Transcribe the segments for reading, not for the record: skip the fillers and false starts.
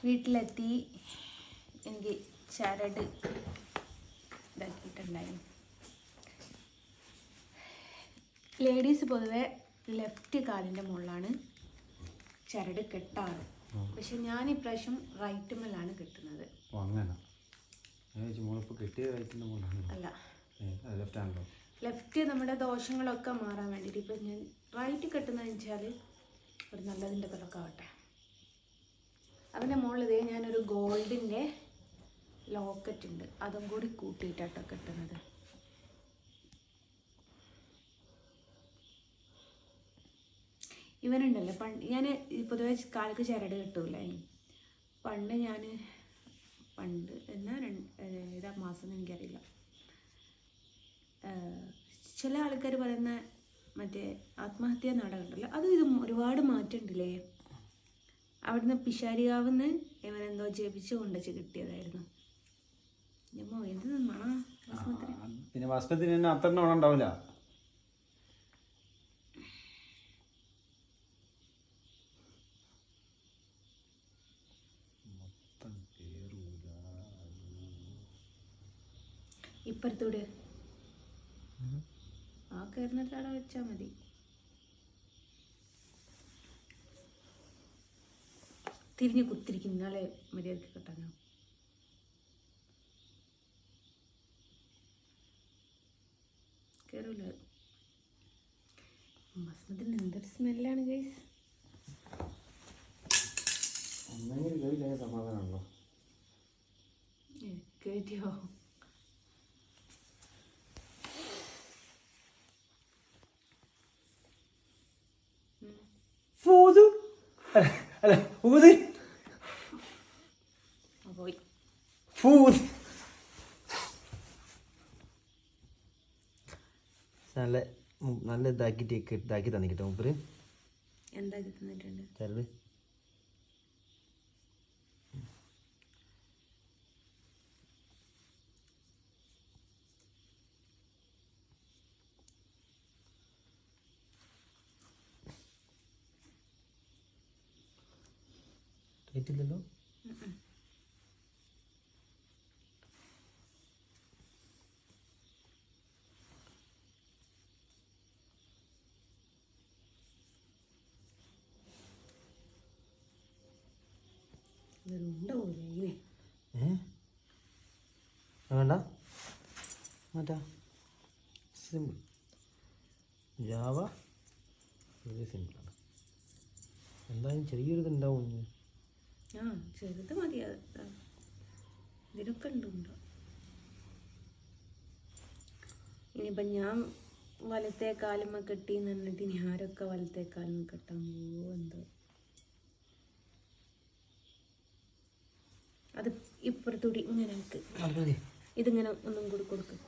വീട്ടിലെത്തി എനിക്ക് ചരട് ഇതാക്കിയിട്ടുണ്ടായിരുന്നു. ലേഡീസ് പൊതുവെ ലെഫ്റ്റ് കാലിൻ്റെ മുകളിലാണ് ചരട് കെട്ടാറ്. പക്ഷെ ഞാൻ ഇപ്രാവശ്യം റൈറ്റ് മേലാണ് കെട്ടുന്നത്. അല്ല, ലെഫ്റ്റ് നമ്മുടെ ദോഷങ്ങളൊക്കെ മാറാൻ വേണ്ടിയിട്ട്. ഇപ്പം ഞാൻ റൈറ്റ് കെട്ടുന്നതെന്ന് വെച്ചാൽ ഒരു നല്ലതിൻ്റെ പിറക്കാവട്ടെ. അതിൻ്റെ മുകളിൽ ഇതേ ഞാനൊരു ഗോൾഡിൻ്റെ ലോക്കറ്റ് ഉണ്ട്, അതും കൂടി കൂട്ടിയിട്ടാട്ടോ കെട്ടുന്നത്. ഇവനുണ്ടല്ലോ പണ്ട് ഞാൻ പൊതുവെ കാലക്ക് ചരട് കിട്ടൂല. പണ്ട് എന്നാ ഏതാ മാസം എനിക്കറിയില്ല. ചില ആൾക്കാർ പറയുന്ന മറ്റേ ആത്മഹത്യാ നാടകം ഉണ്ടല്ലോ, അത് ഒരുപാട് മാറ്റമുണ്ടല്ലേ. അവിടുന്ന് പിഷാരികാവുന്ന് ഇവനെന്തോ ജപിച്ച് കൊണ്ടുവച്ച് കിട്ടിയതായിരുന്നു. എന്ത് മണ പിന്നെ ഭസ്മത്തിന് തന്നെ അത്ര മണം ഉണ്ടാവില്ല. ഇപ്പുറത്തൂടെ ആ കയറുന്നിടത്ത് അവിടെ വെച്ചാൽ മതി. തിരിഞ്ഞ് കുത്തിരിക്കും, നാളെ മര്യാദക്ക് കെട്ടാനോ. കയറൂല. ഭസ്മത്തിന് എന്തൊരു സ്മെല്ലാണ് ഗൈസ്. സമാധാനമാണല്ലോ കേട്ടിയോ. നല്ല ഇതാക്കി തന്നിട്ടോ മൂപ്പര്. എന്താക്കി തന്നിട്ടുണ്ട്? ചരട് കേട്ടില്ലല്ലോ. വേണ്ട മാറ്റാ. സിമ്പിൾ ജാവ വളരെ സിമ്പിളാണ്. എന്തായാലും ചെറിയൊരു ഇതുണ്ടാവും. ചെറുത് മതി. ഇതിനൊക്കെ ഉണ്ടോ. ഇനിയിപ്പം ഞാൻ വലത്തെ കാലുമ്മ കെട്ടിന്ന് പറഞ്ഞിട്ട് ഇനി ആരൊക്കെ വലത്തെ കാലുമ്മ കെട്ടാൻ പോവോ എന്തോ. അത് ഇപ്പുറത്തൂടി ഇങ്ങനെ ഇതിങ്ങനെ ഒന്നും കൂടി കൊടുക്കും.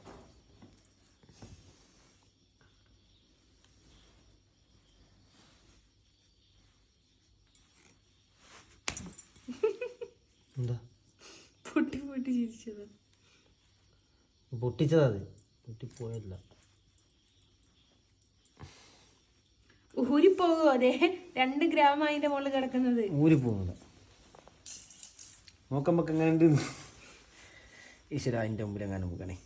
എന്താ പൊട്ടി ചിരിച്ചത്? പൊട്ടിച്ചതാ. അത് പൊട്ടിപ്പോയല്ല. ഊരിപ്പോകുമോ? അതെ, 2 ഗ്രാം അതിന്റെ മുകളിൽ കിടക്കുന്നത്. ഊരിപ്പോകുന്നില്ല. നോക്കുമ്പോ എങ്ങനെയുണ്ട് ഈശ്വര. അതിൻ്റെ മുമ്പിൽ എങ്ങനെ നോക്കണേ.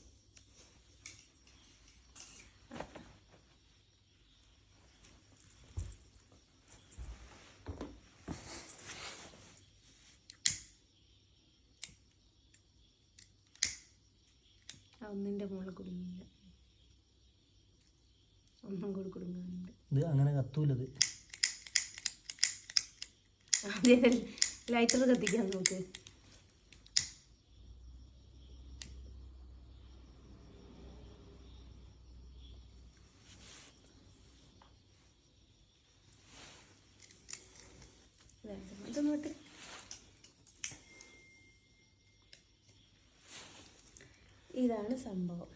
ഒന്നിന്റെ മുകളിൽ കുടുങ്ങിയില്ല, ഒന്നും കൂടി കുടുങ്ങാനുണ്ട്. ഇത് അങ്ങനെ കത്തൂലത്. അതെ, ലൈറ്റർ കത്തിക്കാൻ നോക്ക്. ഇതൊന്നോട്ട്. ഇതാണ് സംഭവം.